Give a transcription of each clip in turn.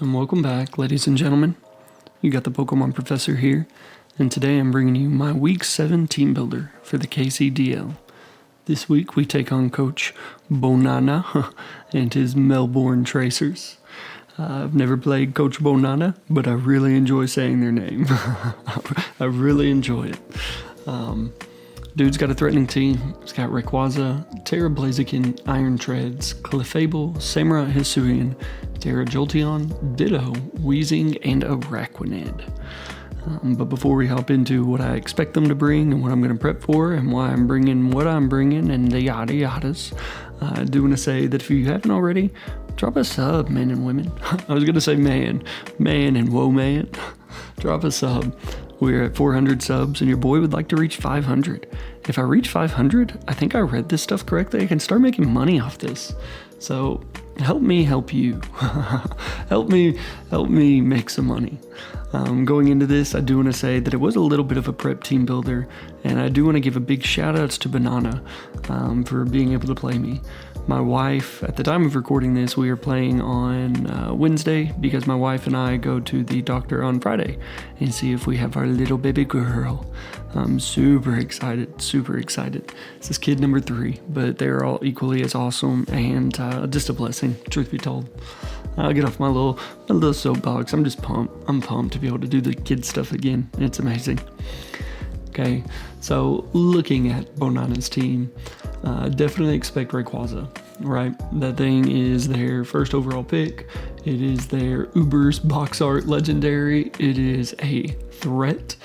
And welcome back, ladies and gentlemen. You got the Pokemon Professor here, and today I'm bringing you my Week 7 Team Builder for the KCDL. This week we take on Coach Bonana and his Melbourne Tracers. I've never played Coach Bonana, but I really enjoy saying their name. I really enjoy it. Dude's got a threatening team. He's got Rayquaza, Tera, Blaziken, Iron Treads, Clefable, Samurai Hisuian, Tera Jolteon, Ditto, Weezing, and Araquanid. But before we hop into what I expect them to bring and what I'm going to prep for and why I'm bringing what I'm bringing and the yada yadas, I do want to say that if you haven't already, drop a sub, men and women. I was going to say man and whoa man. Drop a sub. We're at 400 subs and your boy would like to reach 500. If I reach 500, I think I read this stuff correctly. I can start making money off this. So help me help you. help me make some money. Going into this, I do want to say that it was a little bit of a prep team builder, and I do want to give a big shout outs to Banana for being able to play me. My wife, at the time of recording this, we are playing on Wednesday because my wife and I go to the doctor on Friday and see if we have our little baby girl. I'm super excited. This is kid number 3, but they're all equally as awesome and just a blessing, truth be told. I'll get off my little soapbox. I'm just pumped. I'm pumped to be able to do the kid stuff again. It's amazing. Okay, so looking at Bonana's team, definitely expect Rayquaza, right? That thing is their first overall pick. It is their Uber's box art legendary. It is a threat.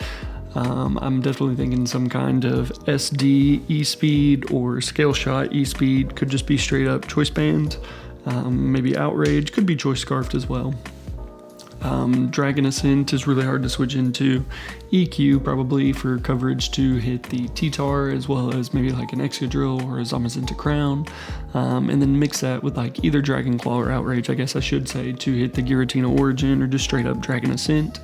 I'm definitely thinking some kind of SD E-Speed or Scale Shot E-Speed. Could just be straight up Choice Band. Maybe Outrage. Could be Choice Scarfed as well. Dragon Ascent is really hard to switch into. EQ probably for coverage to hit the T-Tar as well as maybe like an Excadrill or a Zamazenta Crown. And then mix that with like either Dragon Claw or Outrage, I guess I should say, to hit the Giratina Origin or just straight up Dragon Ascent.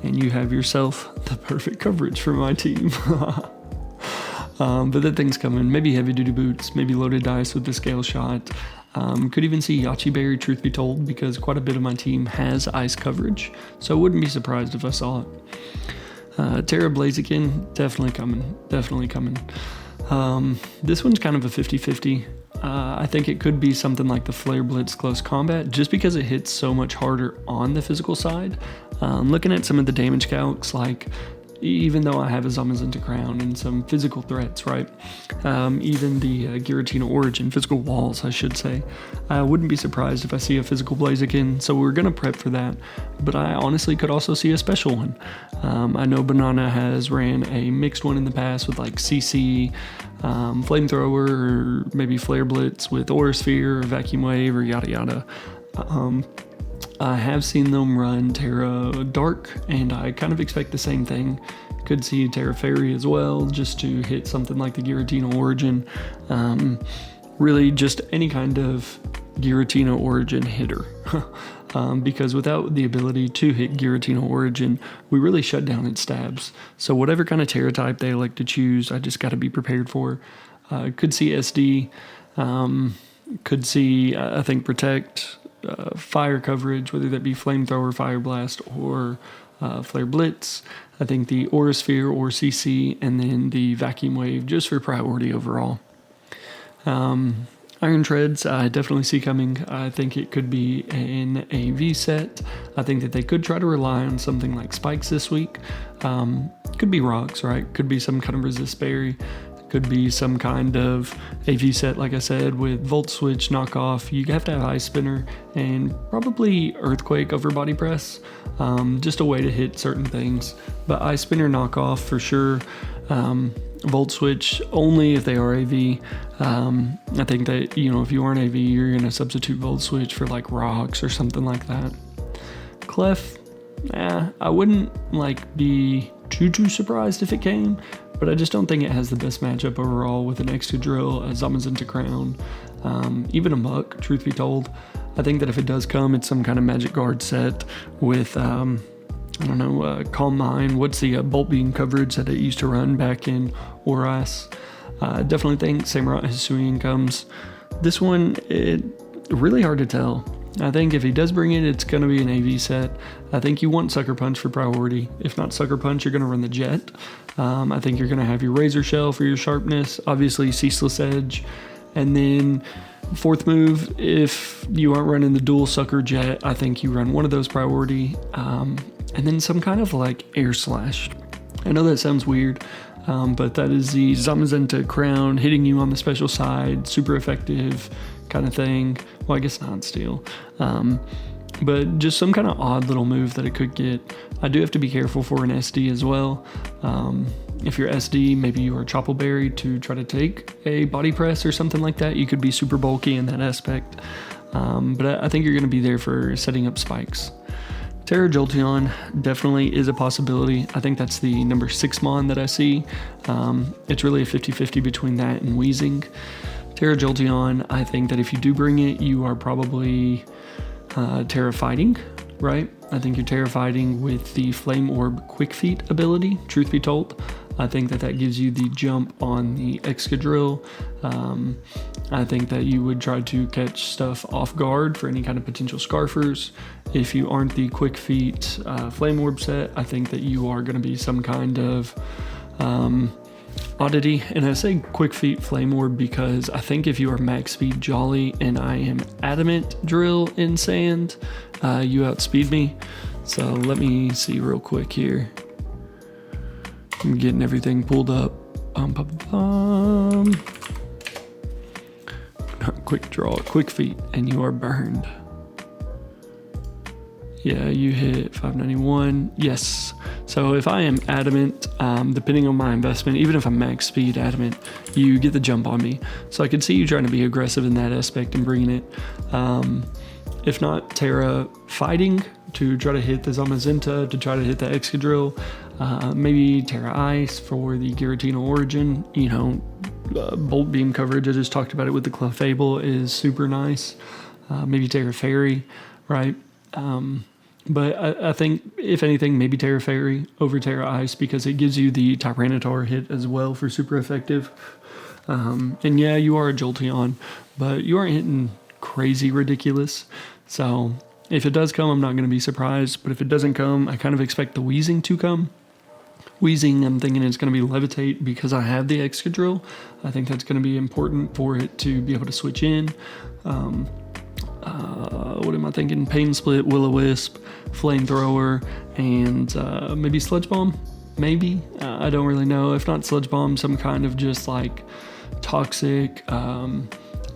And you have yourself the perfect coverage for my team. But that thing's coming. Maybe heavy duty boots, maybe loaded dice with the Scale Shot. Could even see Yachi Berry, truth be told, because quite a bit of my team has ice coverage, so I wouldn't be surprised if I saw it. Tera Blaziken, definitely coming. This one's kind of a 50-50. I think it could be something like the Flare Blitz Close Combat, just because it hits so much harder on the physical side. Looking at some of the damage calcs, like even though I have a Zamazenta Crown and some physical threats, right? Even the Giratina Origin, physical walls, I should say. I wouldn't be surprised if I see a physical Blaziken, so we're going to prep for that. But I honestly could also see a special one. I know Banana has ran a mixed one in the past with like CC, Flamethrower, or maybe Flare Blitz with Aura Sphere or Vacuum Wave or yada yada. I have seen them run Tera Dark, and I kind of expect the same thing. Could see Tera Fairy as well, just to hit something like the Giratina Origin. Really just any kind of Giratina Origin hitter. Because without the ability to hit Giratina Origin, we really shut down its stabs. So whatever kind of Tera type they like to choose, I just got to be prepared for. Could see SD, could see, I think, Protect, fire coverage, whether that be Flamethrower, Fire Blast, or Flare Blitz. I think the Aura Sphere or CC, and then the Vacuum Wave just for priority overall. Iron Treads, I definitely see coming. I think it could be an AV set. I think that they could try to rely on something like Spikes this week. Could be Rocks, right? Could be some kind of Resist Berry. Could be some kind of AV set, like I said, with Volt Switch, Knockoff. You have to have Ice Spinner and probably Earthquake over Body Press. Just a way to hit certain things. But Ice Spinner, Knockoff for sure. Volt Switch only if they are AV. I think that, if you aren't AV, you're going to substitute Volt Switch for like Rocks or something like that. Clef, I wouldn't be too surprised if it came, but I just don't think it has the best matchup overall with an Excadrill, a Zamazenta Crown, even a Muck, truth be told. I think that if it does come, it's some kind of Magic Guard set with, Calm Mind. What's the Bolt Beam coverage that it used to run back in Oras? Definitely think Samurai Hisuian comes. This one, really hard to tell. I think if he does bring it, it's going to be an AV set. I think you want Sucker Punch for priority. If not Sucker Punch, you're going to run the Jet. I think you're going to have your Razor Shell for your sharpness, obviously Ceaseless Edge. And then fourth move, if you aren't running the dual Sucker Jet, I think you run one of those priority. And then some kind of like Air Slash. I know that sounds weird, but that is the Zamazenta Crown hitting you on the special side, super effective kind of thing. Well, I guess not still. But just some kind of odd little move that it could get. I do have to be careful for an SD as well. If you're SD, maybe you are Choppleberry to try to take a body press or something like that. You could be super bulky in that aspect. But I think you're going to be there for setting up spikes. Tera Jolteon definitely is a possibility. I think that's the number 6 mon that I see. It's really a 50-50 between that and Weezing. Tera Jolteon, I think that if you do bring it, you are probably Tera Fighting, right? I think you're Tera Fighting with the Flame Orb Quick Feet ability, truth be told. I think that that gives you the jump on the Excadrill. I think that you would try to catch stuff off guard for any kind of potential Scarfers. If you aren't the Quick Feet Flame Orb set, I think that you are going to be some kind of oddity. And I say Quick Feet Flame Orb because I think if you are max speed Jolly and I am Adamant Drill in Sand, you outspeed me. So let me see real quick here. I'm getting everything pulled up. Quick Draw, Quick Feet, and you are burned. Yeah, you hit 591. Yes. So if I am Adamant, depending on my investment, even if I'm max speed Adamant, you get the jump on me. So I could see you trying to be aggressive in that aspect and bringing it. If not, Tera Fighting to try to hit the Zamazenta, to try to hit the Excadrill. Maybe Tera Ice for the Giratina Origin. You know, Bolt Beam coverage, I just talked about it with the Clefable, is super nice. Maybe Tera Fairy, right? But I think, if anything, maybe Tera Fairy over Tera Ice because it gives you the Tyranitar hit as well for super effective. And yeah, you are a Jolteon, but you aren't hitting crazy ridiculous. So if it does come, I'm not going to be surprised. But if it doesn't come, I kind of expect the Weezing to come. Weezing, I'm thinking it's going to be Levitate because I have the Excadrill. I think that's going to be important for it to be able to switch in. What am I thinking? Pain Split, Will-O-Wisp, Flamethrower, and maybe Sludge Bomb? Maybe? I don't really know. If not Sludge Bomb, some kind of just like Toxic.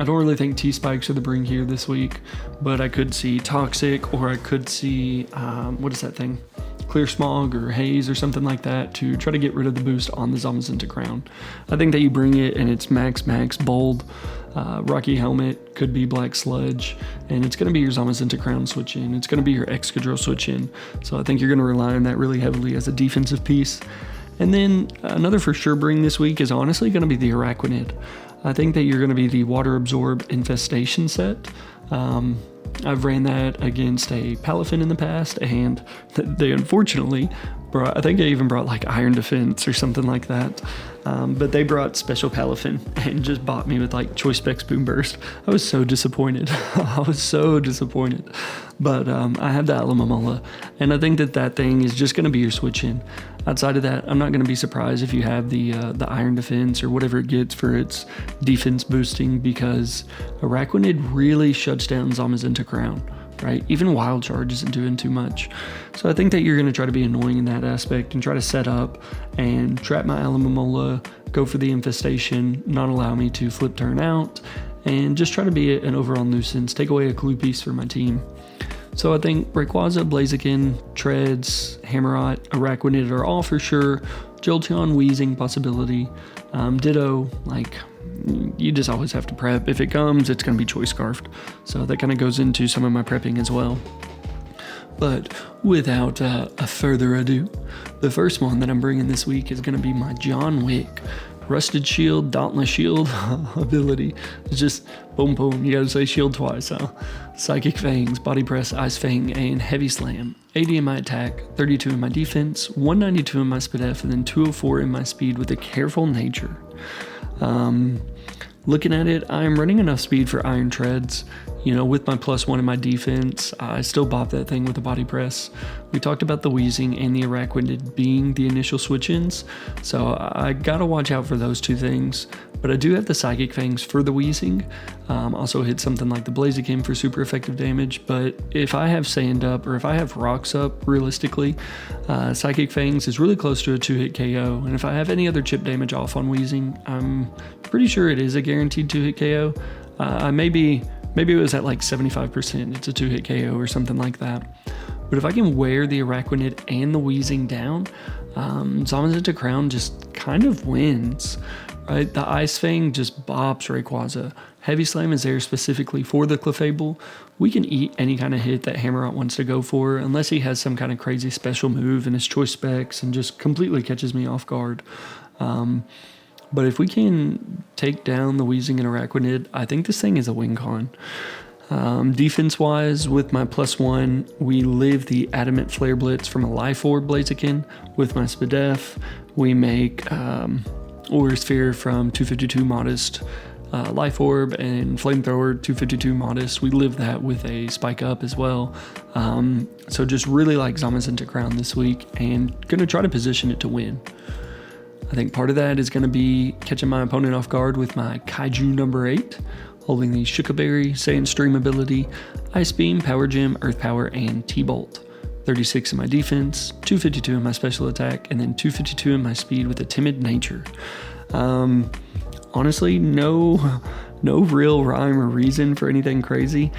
I don't really think T-Spikes are the bring here this week, but I could see Toxic, or I could see, what is that thing? Clear Smog or Haze or something like that to try to get rid of the boost on the Zamazenta Crown. I think that you bring it and it's max bold. Rocky Helmet could be Black Sludge, and it's going to be your Zamazenta Crown switch in. It's going to be your Excadrill switch in. So I think you're going to rely on that really heavily as a defensive piece. And then another for sure bring this week is honestly going to be the Araquanid. I think that you're going to be the Water Absorb Infestation set. I've ran that against a Palafin in the past, and they unfortunately brought, I think they even brought like Iron Defense or something like that. But they brought Special Palafin and just bought me with like Choice Specs Boom Burst. I was so disappointed. I was so disappointed. But I have the Alomomola, and I think that that thing is just going to be your switch in. Outside of that, I'm not going to be surprised if you have the Iron Defense or whatever it gets for its defense boosting, because Araquanid really shuts down Zamazenta Crown, right? Even Wild Charge isn't doing too much. So I think that you're going to try to be annoying in that aspect and try to set up and trap my Alomomola, go for the infestation, not allow me to flip turn out, and just try to be an overall nuisance, take away a clue piece for my team. So I think Rayquaza, Blaziken, Treads, Hammerot, Araquanid are all for sure. Jolteon, Weezing possibility. Ditto, like, you just always have to prep. If it comes, it's going to be Choice Scarfed. So that kind of goes into some of my prepping as well. But without a further ado, the first one that I'm bringing this week is going to be my John Wick Rusted Shield, Dauntless Shield ability. It's just boom, boom. You gotta say shield twice, huh? Psychic Fangs, Body Press, Ice Fang, and Heavy Slam. 80 in my attack, 32 in my defense, 192 in my speed F, and then 204 in my speed with a Careful Nature. Looking at it, I am running enough speed for Iron Treads, With my +1 in my defense, I still bop that thing with a body press. We talked about the Wheezing and the Araquanid being the initial switch-ins, so I gotta watch out for those two things. But I do have the Psychic Fangs for the Wheezing. Also hit something like the Blaziken for super effective damage, but if I have Sand up or if I have Rocks up, realistically, Psychic Fangs is really close to a 2-hit KO, and if I have any other chip damage off on Wheezing, I'm pretty sure it is a guaranteed 2-hit KO. Maybe it was at like 75%, it's a 2-hit KO or something like that. But if I can wear the Araquanid and the Wheezing down, Zamazenta Crown just kind of wins. Right? The Ice Fang just bops Rayquaza. Heavy Slam is there specifically for the Clefable. We can eat any kind of hit that Hammerot wants to go for, unless he has some kind of crazy special move in his choice specs and just completely catches me off guard. But if we can take down the Wheezing and Araquanid, I think this thing is a win con. Defense-wise, with my +1, we live the Adamant Flare Blitz from a Life Orb Blaziken. With my Spadef, we make Aura Sphere from 252 Modest Life Orb and Flamethrower 252 Modest. We live that with a Spike Up as well. So just really like Zamazenta Crown this week and going to try to position it to win. I think part of that is going to be catching my opponent off guard with my Kaiju number 8, holding the Shukaberry, Sand Stream ability, Ice Beam, Power Gem, Earth Power, and T-Bolt. 36 in my defense, 252 in my special attack, and then 252 in my speed with a Timid Nature. Honestly, no real rhyme or reason for anything crazy.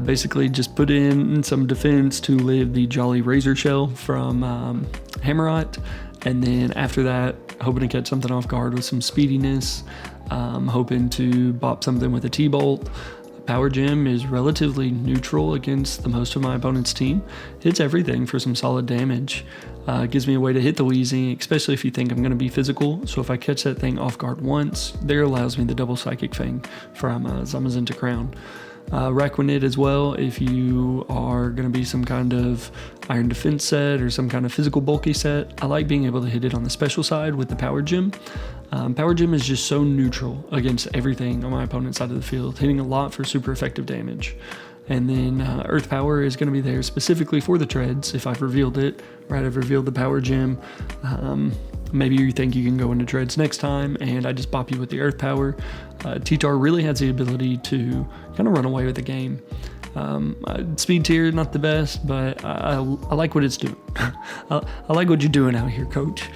Basically just put in some defense to live the Jolly Razor Shell from Hammerot, and then after that, hoping to catch something off guard with some speediness, hoping to bop something with a T-Bolt. Power Gem is relatively neutral against the most of my opponent's team. Hits everything for some solid damage. Gives me a way to hit the Wheezing, especially if you think I'm going to be physical. So if I catch that thing off guard once, there allows me the double Psychic Fang from Zamazenta Crown. Araquanid as well, if you are going to be some kind of Iron Defense set or some kind of physical bulky set, I like being able to hit it on the special side with the Power Gem. Power Gem is just so neutral against everything on my opponent's side of the field, hitting a lot for super effective damage. And then Earth Power is going to be there specifically for the treads if I've revealed it, right? I've revealed the Power Gem. Maybe you think you can go into treads next time and I just bop you with the Earth Power. T-Tar really has the ability to kind of run away with the game. Speed tier, not the best, but I like what it's doing. I like what you're doing out here, coach.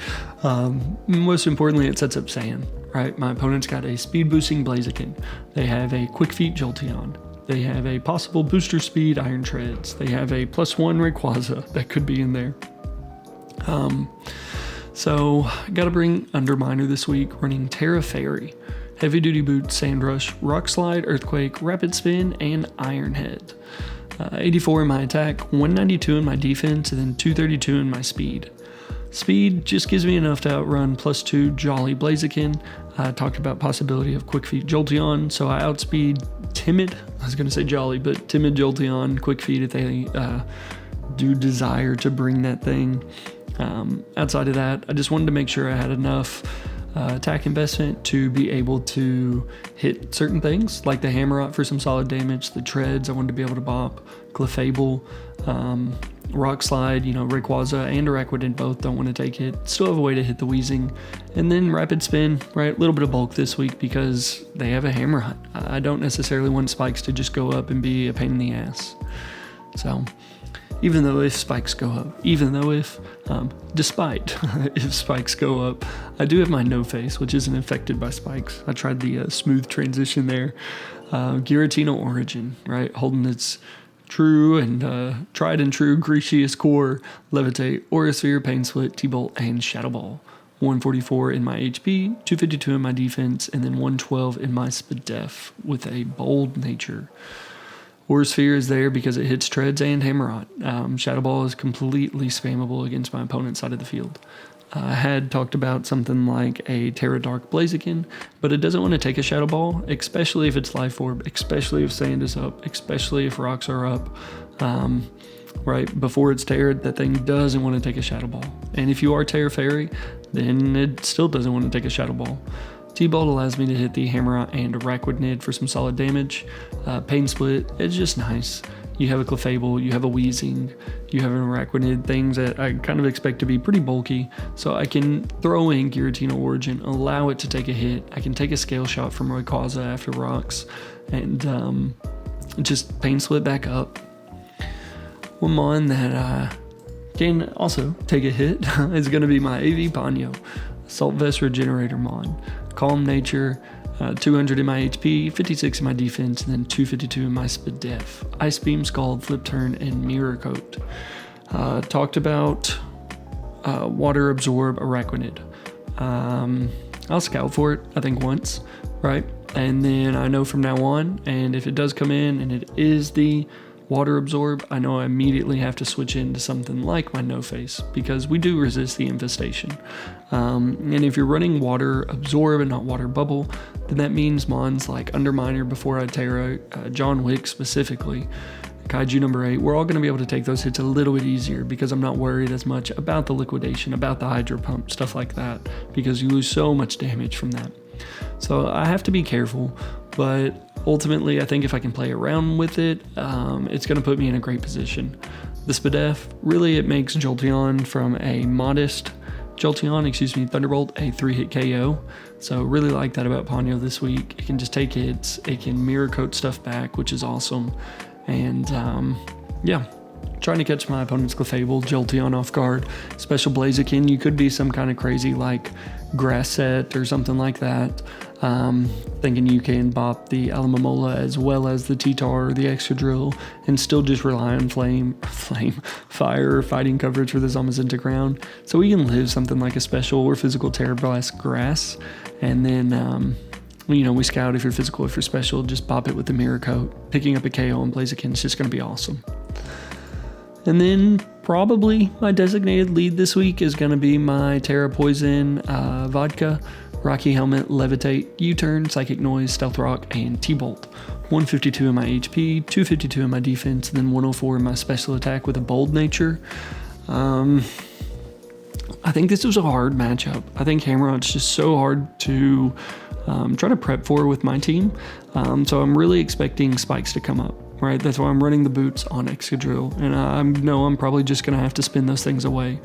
Most importantly, it sets up Sand, right? My opponent's got a speed boosting Blaziken. They have a Quick Feet Jolteon. They have a possible booster speed Iron Treads. They have a +1 Rayquaza that could be in there. So got to bring Underminer this week, running Tera Fairy. Heavy Duty Boot, Sand Rush, Rock Slide, Earthquake, Rapid Spin, and Iron Head. 84 in my attack, 192 in my defense, and then 232 in my speed. Speed just gives me enough to outrun +2 Jolly Blaziken. I talked about possibility of Quick Feet Jolteon, so I outspeed Timid, I was going to say Jolly, but Timid Jolteon, Quick Feet if they do desire to bring that thing. Outside of that, I just wanted to make sure I had enough attack investment to be able to hit certain things, like the Hammerot for some solid damage, the Treads I wanted to be able to bop, Clefable, Rock Slide, Rayquaza and Araquanid both don't want to take it, still have a way to hit the Wheezing, and then Rapid Spin, right, a little bit of bulk this week because they have a Hammerot. I don't necessarily want Spikes to just go up and be a pain in the ass. So even though if Spikes go up, despite if Spikes go up, I do have my No Face, which isn't affected by Spikes. I tried the smooth transition there. Giratina Origin, right? Holding its true and tried and true Greasiest core, Levitate, Aura Sphere, Pain Split, T-Bolt, and Shadow Ball. 144 in my HP, 252 in my defense, and then 112 in my Spadef with a Bold Nature. Aura Sphere is there because it hits Treads and Hammerot. Shadow Ball is completely spammable against my opponent's side of the field. I had talked about something like a Tera Dark Blaziken, but it doesn't want to take a Shadow Ball, especially if it's Life Orb, especially if Sand is up, especially if Rocks are up. Right before it's Tera, that thing doesn't want to take a Shadow Ball. And if you are Tera Fairy, then it still doesn't want to take a Shadow Ball. T-Bolt allows me to hit the Hammerot and Arachnid for some solid damage. Pain Split, it's just nice. You have a Clefable, you have a Weezing, you have an Arachnid, things that I kind of expect to be pretty bulky. So I can throw in Giratina Origin, allow it to take a hit. I can take a Scale Shot from Rayquaza after rocks, and just Pain Split back up. One mon that can also take a hit is going to be my AV Ponyo, Assault Vest Regenerator mon. Calm Nature, 200 in my HP, 56 in my defense, and then 252 in my Spadef. Ice Beam, Scald, Flip Turn, and Mirror Coat. Talked about Water Absorb Arachnid. I'll scout for it, I think once, right? And then I know from now on, and if it does come in and it is the Water Absorb, I know I immediately have to switch into something like my No Face, because we do resist the infestation. And if you're running Water Absorb and not Water Bubble, then that means mons like Underminer, Before I Tera, John Wick specifically, Kaiju number 8, we're all going to be able to take those hits a little bit easier because I'm not worried as much about the liquidation, about the Hydro Pump, stuff like that, because you lose so much damage from that. So I have to be careful, but ultimately I think if I can play around with it, it's going to put me in a great position. The Spadef, really it makes Jolteon from a modest Thunderbolt, a 3-hit KO. So really like that about Ponyo this week. It can just take hits, it can Mirror Coat stuff back, which is awesome. And yeah, trying to catch my opponent's Clefable, Jolteon off guard. Special Blaziken, you could be some kind of crazy like Grass Set or something like that. Thinking you can bop the Alamomola as well as the T-Tar or the Excadrill and still just rely on fire or fighting coverage for the Zamazenta Ground. So we can live something like a special or physical Terra Blast Grass, and then we scout if you're physical, if you're special, just pop it with the Mirror Coat. Picking up a KO on Blaziken is just going to be awesome. And then probably my designated lead this week is going to be my Tera Poison, Vodka, Rocky Helmet, Levitate, U-Turn, Psychic Noise, Stealth Rock, and T-Bolt. 152 in my HP, 252 in my defense, and then 104 in my special attack with a Bold Nature. I think this was a hard matchup. I think Hammerot's just so hard to try to prep for with my team. So I'm really expecting spikes to come up. Right, that's why I'm running the boots on Excadrill, and I know I'm probably just going to have to spin those things away.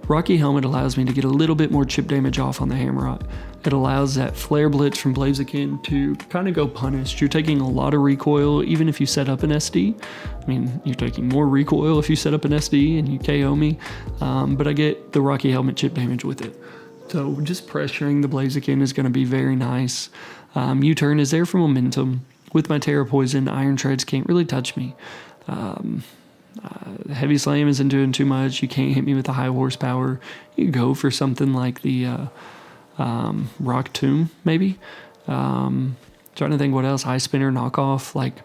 Rocky Helmet allows me to get a little bit more chip damage off on the Hammerot. It allows that Flare Blitz from Blaziken to kind of go punished. You're taking a lot of recoil even if you set up an SD. I mean, you're taking more recoil if you set up an SD and you KO me, but I get the Rocky Helmet chip damage with it. So just pressuring the Blaziken is going to be very nice. U-Turn is there for momentum. With my Tera Poison, Iron Treads can't really touch me. Heavy Slam isn't doing too much. You can't hit me with the high horsepower. You go for something like the Rock Tomb, maybe. Trying to think what else. Ice Spinner, Knockoff, like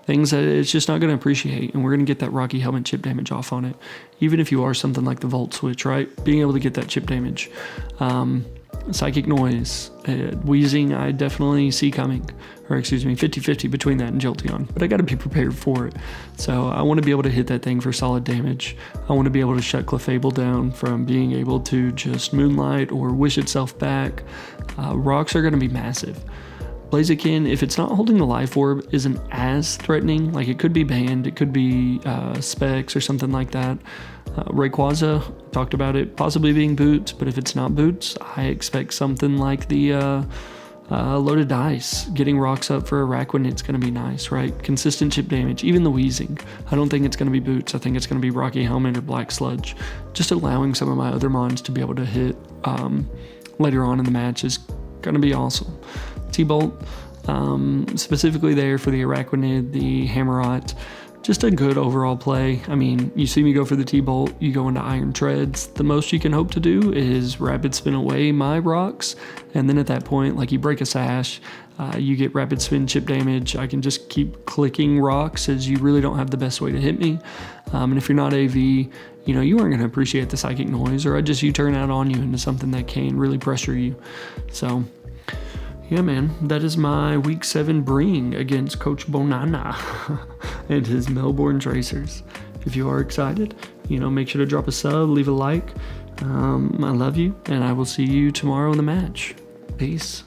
things that it's just not going to appreciate. And we're going to get that Rocky Helmet chip damage off on it. Even if you are something like the Volt Switch, right? Being able to get that chip damage. Psychic Noise, Weezing, I definitely see coming. Or 50-50 between that and Jolteon. But I got to be prepared for it. So I want to be able to hit that thing for solid damage. I want to be able to shut Clefable down from being able to just Moonlight or Wish itself back. Rocks are going to be massive. Blaziken, if it's not holding the Life Orb, isn't as threatening. Like it could be banned, it could be Specs or something like that. Rayquaza, talked about it possibly being Boots, but if it's not Boots, I expect something like the Loaded Dice. Getting rocks up for Arachnid's going to be nice, right? Consistent chip damage, even the Weezing. I don't think it's going to be Boots. I think it's going to be Rocky Helmet or Black Sludge. Just allowing some of my other mons to be able to hit later on in the match is going to be awesome. T-Bolt, specifically there for the Arachnid, the Hammerot. Just a good overall play. I mean, you see me go for the T-Bolt, you go into Iron Treads. The most you can hope to do is Rapid Spin away my rocks, and then at that point, like you break a Sash, you get Rapid Spin chip damage. I can just keep clicking rocks as you really don't have the best way to hit me. And if you're not AV, you aren't going to appreciate the Psychic Noise, or I just U-turn out on you into something that can really pressure you. So yeah, man, that is my Week 7 bring against Coach Bonana and his Melbourne Tracers. If you are excited, make sure to drop a sub, leave a like. I love you, and I will see you tomorrow in the match. Peace.